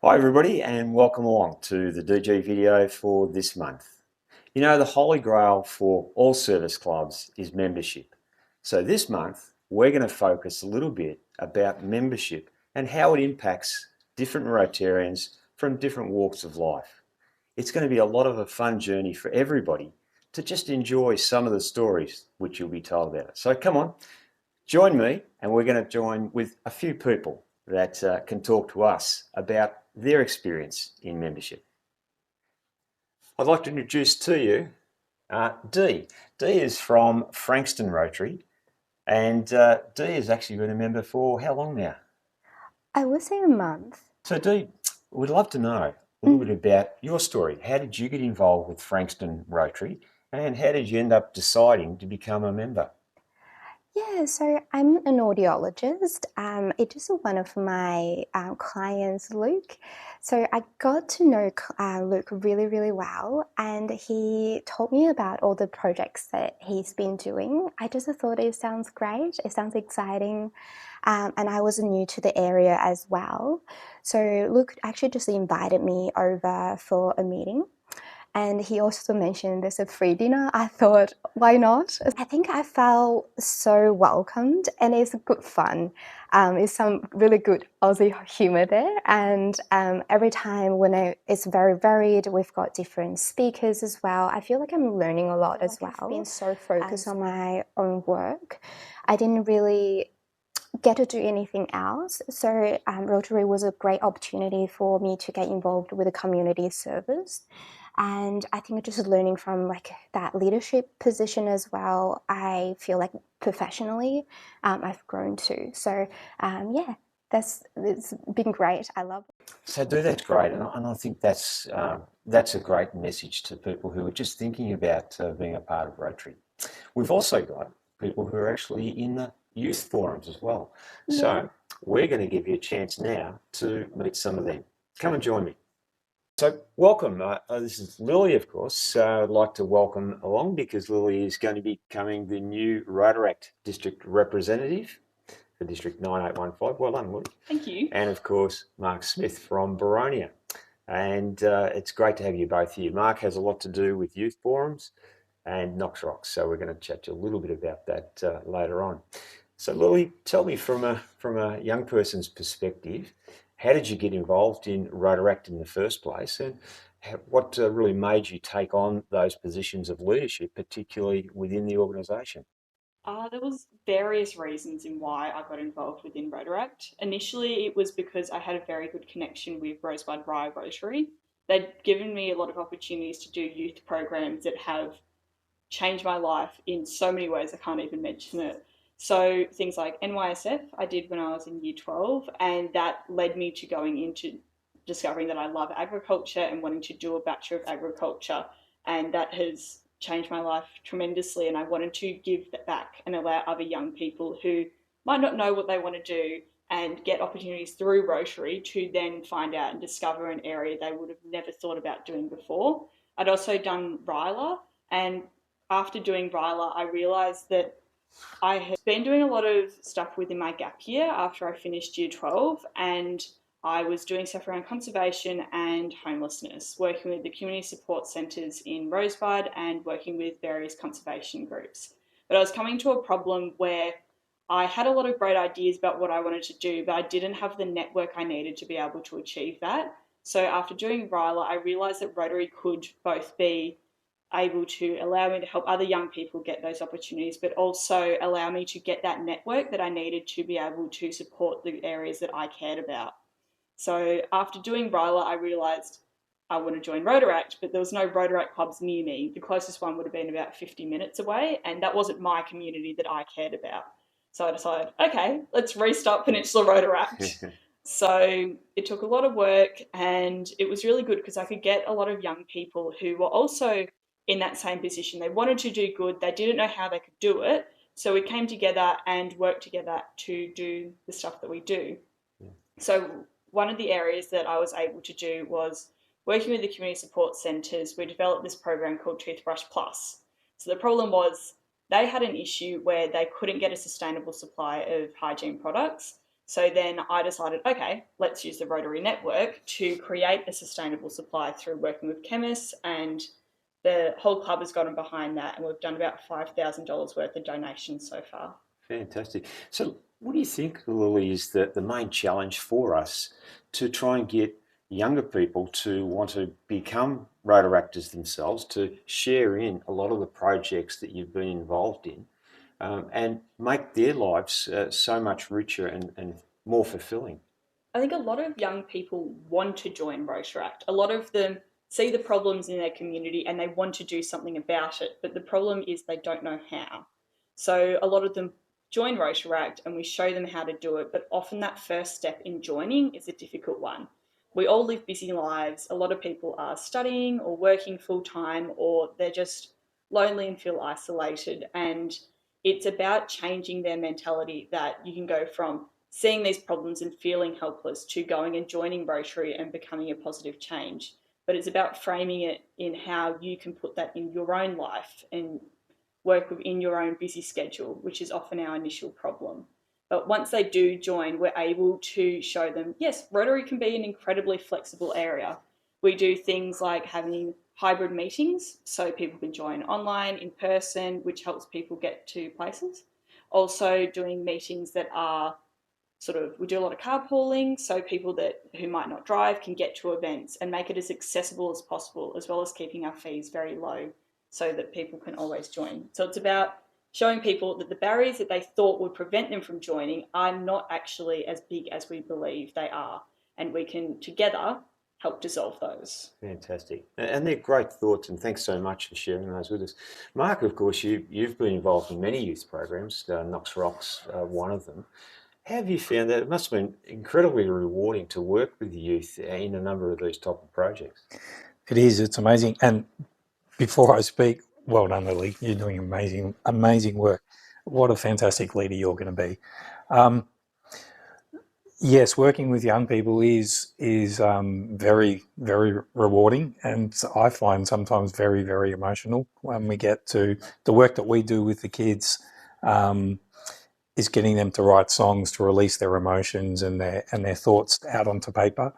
Hi everybody and welcome along to the DG video for this month. You know, the holy grail for all service clubs is membership. So this month we're going to focus a little bit about membership and how it impacts different Rotarians from different walks of life. It's going to be a lot of a fun journey for everybody to just enjoy some of the stories which you'll be told about it. So come on, join me and we're going to join with a few people that can talk to us about their experience in membership. I'd like to introduce to you Dee. Dee is from Frankston Rotary, and Dee has actually been a member for how long now? I would say a month. So Dee, we'd love to know a little bit about your story. How did you get involved with Frankston Rotary, and how did you end up deciding to become a member? Yeah, so I'm an audiologist. It is one of my clients, Luke. So I got to know Luke really, really well, and he told me about all the projects that he's been doing. I just thought it sounds great. It sounds exciting. And I was new to the area as well. So Luke actually just invited me over for a meeting. And he also mentioned there's a free dinner. I thought, why not? I think I felt so welcomed, and it's good fun. It's some really good Aussie humor there. And every time it's very varied, we've got different speakers as well. I feel like I'm learning a lot as well. I've been so focused on my own work. I didn't really get to do anything else. So Rotary was a great opportunity for me to get involved with a community service. And I think just learning from like that leadership position as well, I feel like professionally I've grown too. So yeah, it's been great. I love it. So, do that's great, and I think that's a great message to people who are just thinking about being a part of Rotary. We've also got people who are actually in the youth forums as well. Yeah. So, we're going to give you a chance now to meet some of them. Come and join me. So, welcome. This is Lily, of course. I'd like to welcome along because Lily is going to be becoming the new Rotaract District Representative for District 9815. Well done, Lily. Thank you. And of course, Mark Smith from Baronia. And it's great to have you both here. Mark has a lot to do with youth forums and Knox Rocks, so we're going to chat to you a little bit about that later on. So, Lily, tell me from a young person's perspective, how did you get involved in Rotaract in the first place, and what really made you take on those positions of leadership, particularly within the organisation? There was various reasons in why I got involved within Rotaract. Initially, it was because I had a very good connection with Rosebud Rye Rotary. They'd given me a lot of opportunities to do youth programs that have changed my life in so many ways I can't even mention it. So things like NYSF I did when I was in year 12, and that led me to going into discovering that I love agriculture and wanting to do a Bachelor of Agriculture, and that has changed my life tremendously. And I wanted to give that back and allow other young people who might not know what they want to do and get opportunities through Rotary to then find out and discover an area they would have never thought about doing before. I'd also done RILA, and after doing RILA, I realised that I had been doing a lot of stuff within my gap year after I finished year 12, and I was doing stuff around conservation and homelessness, working with the community support centres in Rosebud and working with various conservation groups. But I was coming to a problem where I had a lot of great ideas about what I wanted to do, but I didn't have the network I needed to be able to achieve that. So after doing RILA, I realised that Rotary could both be able to allow me to help other young people get those opportunities, but also allow me to get that network that I needed to be able to support the areas that I cared about. So after doing RILA, I realised I want to join Rotaract, but there was no Rotaract clubs near me. The closest one would have been about 50 minutes away, and that wasn't my community that I cared about. So I decided, okay, let's restart Peninsula Rotaract. So it took a lot of work, and it was really good because I could get a lot of young people who were also in that same position. They wanted to do good, they didn't know how they could do it. So we came together and worked together to do the stuff that we do. So one of the areas that I was able to do was working with the community support centres. We developed this program called Toothbrush Plus. So the problem was they had an issue where they couldn't get a sustainable supply of hygiene products. So then I decided, okay, let's use the Rotary network to create a sustainable supply through working with chemists, and the whole club has gotten behind that, and we've done about $5,000 worth of donations so far. Fantastic. So what do you think, Lily, is the main challenge for us to try and get younger people to want to become Rotaractors themselves, to share in a lot of the projects that you've been involved in, and make their lives so much richer and more fulfilling? I think a lot of young people want to join Rotaract. A lot of them see the problems in their community and they want to do something about it, but the problem is they don't know how. So a lot of them join Rotaract and we show them how to do it, but often that first step in joining is a difficult one. We all live busy lives. A lot of people are studying or working full time, or they're just lonely and feel isolated. And it's about changing their mentality that you can go from seeing these problems and feeling helpless to going and joining Rotary and becoming a positive change. But it's about framing it in how you can put that in your own life and work within your own busy schedule, which is often our initial problem. But once they do join, we're able to show them, yes, Rotary can be an incredibly flexible area. We do things like having hybrid meetings, so people can join online, in person, which helps people get to places. Also doing meetings that are we do a lot of carpooling, so people who might not drive can get to events and make it as accessible as possible, as well as keeping our fees very low so that people can always join. So it's about showing people that the barriers that they thought would prevent them from joining are not actually as big as we believe they are, and we can together help dissolve those. Fantastic. And they're great thoughts, and thanks so much for sharing those with us. Mark, of course, you've been involved in many youth programs, Knox Rocks, one of them. How have you found that? It must have been incredibly rewarding to work with the youth in a number of these type of projects. It is. It's amazing. And before I speak, well done, Lily. You're doing amazing work. What a fantastic leader you're going to be. Yes, working with young people is very, very rewarding, and I find sometimes very, very emotional when we get to the work that we do with the kids. Is getting them to write songs to release their emotions and their thoughts out onto paper,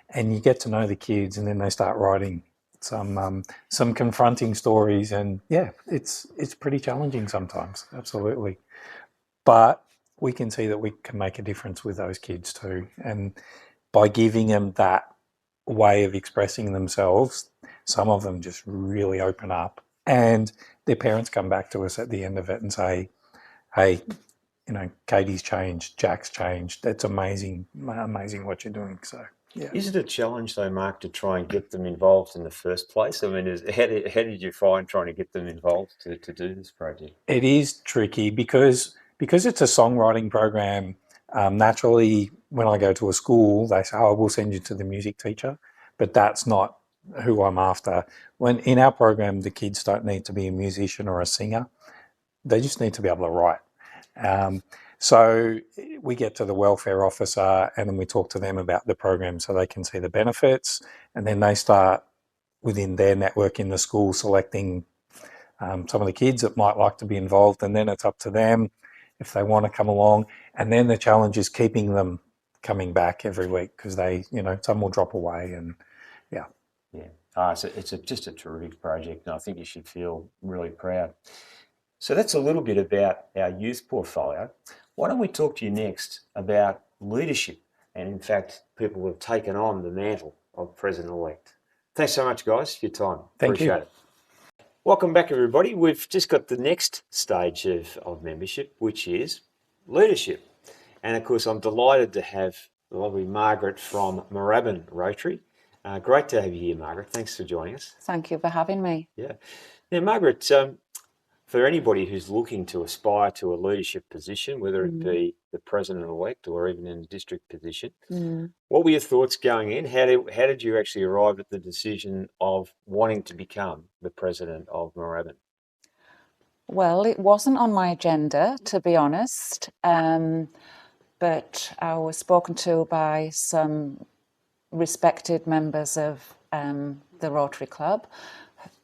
and you get to know the kids, and then they start writing some confronting stories, and yeah, it's pretty challenging sometimes, absolutely. But we can see that we can make a difference with those kids too, and by giving them that way of expressing themselves, some of them just really open up, and their parents come back to us at the end of it and say, hey, Katie's changed, Jack's changed. That's amazing what you're doing. So, yeah. Is it a challenge though, Mark, to try and get them involved in the first place? I mean, how did you find trying to get them involved to do this project? It is tricky because it's a songwriting program. Naturally, when I go to a school, they say, "Oh, we'll send you to the music teacher," but that's not who I'm after. When in our program, the kids don't need to be a musician or a singer; they just need to be able to write. So we get to the welfare officer and then we talk to them about the program so they can see the benefits, and then they start within their network in the school selecting some of the kids that might like to be involved, and then it's up to them if they want to come along. And then the challenge is keeping them coming back every week because some will drop away, and yeah. So it's just a terrific project, and I think you should feel really proud. So that's a little bit about our youth portfolio. Why don't we talk to you next about leadership, and in fact, people who have taken on the mantle of President-elect. Thanks so much, guys, for your time. Appreciate it. Welcome back, everybody. We've just got the next stage of membership, which is leadership. And of course, I'm delighted to have the lovely Margaret from Moorabbin Rotary. Great to have you here, Margaret. Thanks for joining us. Thank you for having me. Yeah. Now, Margaret, for anybody who's looking to aspire to a leadership position, whether it be the President-elect or even in a district position, what were your thoughts going in? How did you actually arrive at the decision of wanting to become the President of Moorabbin? Well, it wasn't on my agenda, to be honest, but I was spoken to by some respected members of the Rotary Club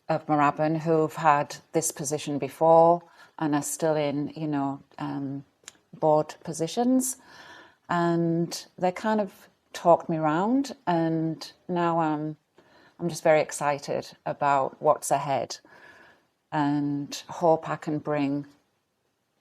of Moorabbin who've had this position before and are still in, board positions. and they kind of talked me round, and now I'm just very excited about what's ahead, and hope I can bring,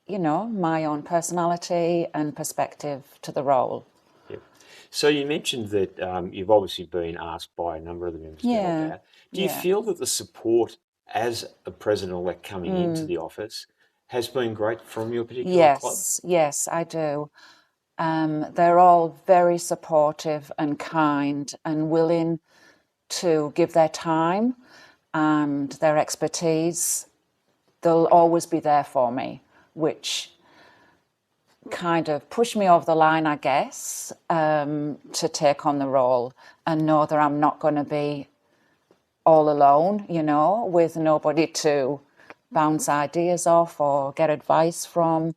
my own personality and perspective to the role. Yep. So you mentioned that you've obviously been asked by a number of the members to help out. Do you feel that the support as a president-elect coming into the office has been great from your particular club? Yes, I do. They're all very supportive and kind and willing to give their time and their expertise. They'll always be there for me, which kind of pushed me over the line, I guess, to take on the role and know that I'm not going to be all alone, with nobody to bounce ideas off or get advice from.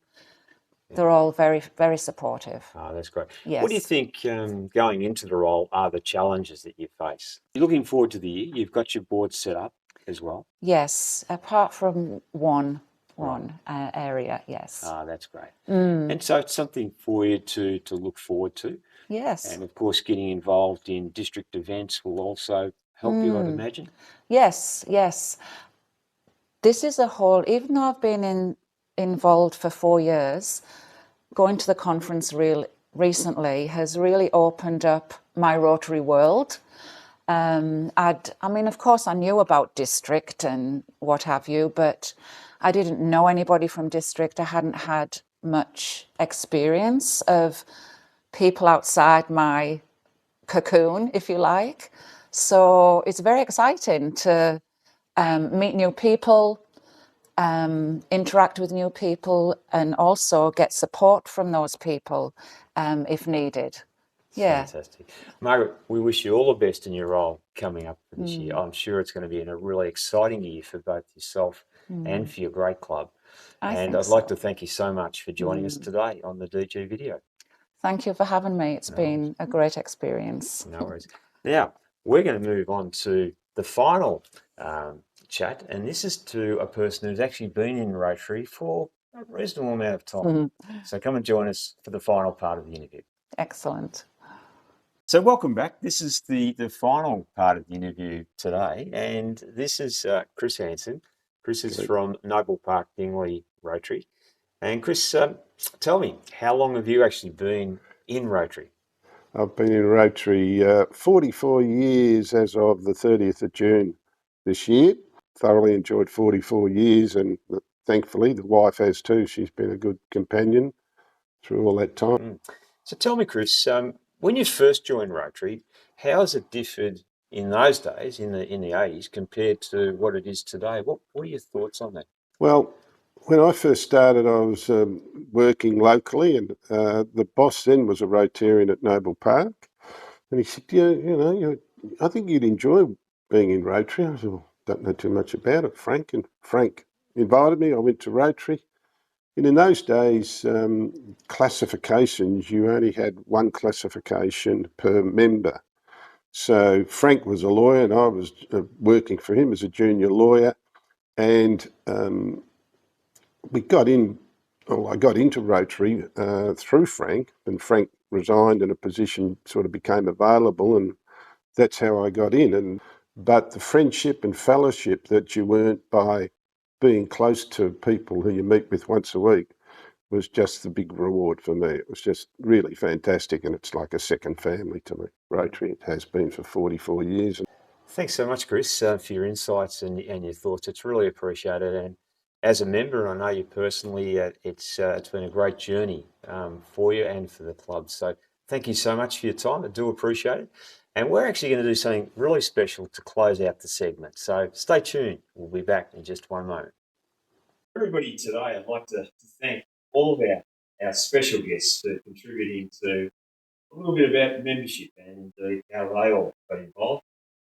They're all very, very supportive. Oh, that's great. Yes. What do you think going into the role are the challenges that you face? You're looking forward to the year. You've got your board set up as well. Yes, apart from one area, yes. Ah, that's great. And so it's something for you to look forward to. Yes. And of course, getting involved in district events will also help you, I'd imagine. Yes. This is a whole, even though I've been involved for 4 years, going to the conference recently has really opened up my Rotary world. Of course, I knew about district and what have you, but I didn't know anybody from district. I hadn't had much experience of people outside my cocoon, if you like. So it's very exciting to meet new people, interact with new people, and also get support from those people if needed. Yeah. Fantastic. Margaret, we wish you all the best in your role coming up for this year. I'm sure it's going to be a really exciting year for both yourself and for your great club. And I'd like to thank you so much for joining us today on the DG video. Thank you for having me. It's been a great experience. No worries. Now, we're going to move on to the final chat, and this is to a person who's actually been in Rotary for a reasonable amount of time. So come and join us for the final part of the interview. Excellent. So welcome back. This is the final part of the interview today, and this is Chris Hansen. Chris is from Noble Park Dingley Rotary. And Chris, tell me, how long have you actually been in Rotary? I've been in Rotary 44 years as of the 30th of June this year. Thoroughly enjoyed 44 years, and thankfully the wife has too. She's been a good companion through all that time. So tell me, Chris, when you first joined Rotary, how has it differed in those days, in the 80s, compared to what it is today? What are your thoughts on that? Well, when I first started, I was working locally, and the boss then was a Rotarian at Noble Park, and he said, I think you'd enjoy being in Rotary. I said, well, don't know too much about it, Frank. And Frank invited me. I went to Rotary. And in those days, classifications, you only had one classification per member. So Frank was a lawyer, and I was working for him as a junior lawyer. And I got into Rotary through Frank, and Frank resigned and a position sort of became available, and that's how I got in. But the friendship and fellowship that you earned by being close to people who you meet with once a week was just the big reward for me. It was just really fantastic, and it's like a second family to me. Rotary, it has been for 44 years. Thanks so much, Chris, for your insights and your thoughts. It's really appreciated. And as a member, and I know you personally, it's been a great journey for you and for the club. So thank you so much for your time. I do appreciate it. And we're actually going to do something really special to close out the segment. So stay tuned. We'll be back in just one moment. Everybody, today I'd like to thank all of our special guests for contributing to a little bit about membership and how they all got involved.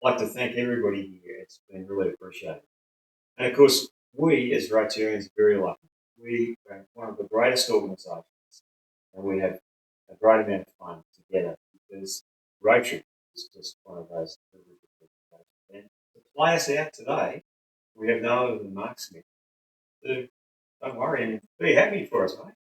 I'd like to thank everybody here. It's been really appreciated. And of course, we as Rotarians are very lucky. We are one of the greatest organisations, and we have a great amount of fun together because Rotary is just one of those organisations. And to play us out today, we have no other than Mark Smith. So don't worry and be happy for us, mate.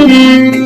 you.